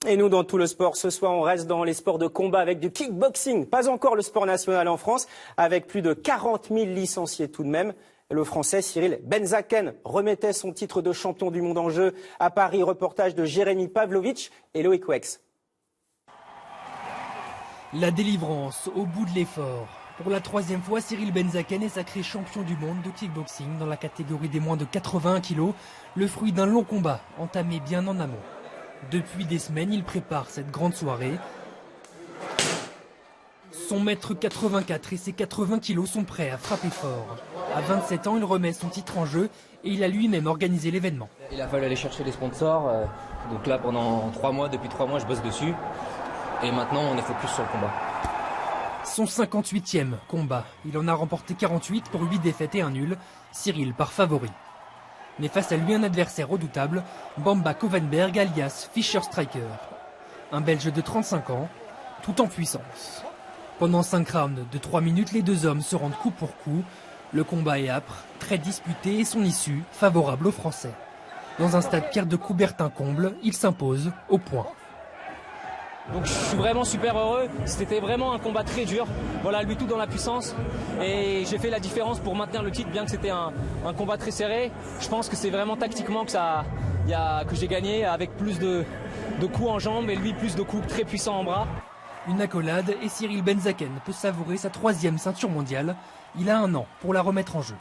Et nous, dans tout le sport, ce soir, on reste dans les sports de combat avec du kickboxing. Pas encore le sport national en France, avec plus de 40 000 licenciés tout de même. Le Français Cyril Benzaken remettait son titre de champion du monde en jeu à Paris. Reportage de Jérémy Pavlovitch et Loïc Wex. La délivrance au bout de l'effort. Pour la troisième fois, Cyril Benzaken est sacré champion du monde de kickboxing dans la catégorie des moins de 81 kg. Le fruit d'un long combat entamé bien en amont. Depuis des semaines, il prépare cette grande soirée. Son mètre 84 et ses 80 kilos sont prêts à frapper fort. À 27 ans, il remet son titre en jeu et il a lui-même organisé l'événement. Il a fallu aller chercher les sponsors. Donc là, pendant 3 mois, depuis 3 mois, je bosse dessus. Et maintenant, on est focus sur le combat. Son 58e combat. Il en a remporté 48 pour 8 défaites et un nul. Cyril part favori. Mais face à lui, un adversaire redoutable, Bamba Kovenberg alias Fischer Striker. Un Belge de 35 ans, tout en puissance. Pendant 5 rounds de 3 minutes, les deux hommes se rendent coup pour coup. Le combat est âpre, très disputé et son issue favorable aux Français. Dans un stade Pierre de Coubertin-Comble, il s'impose au point. Donc je suis vraiment super heureux, c'était vraiment un combat très dur, voilà, lui tout dans la puissance et j'ai fait la différence pour maintenir le titre bien que c'était un combat très serré. Je pense que c'est vraiment tactiquement que j'ai gagné avec plus de coups en jambes et lui plus de coups très puissants en bras. Une accolade et Cyril Benzaken peut savourer sa 3e ceinture mondiale. Il a 1 an pour la remettre en jeu.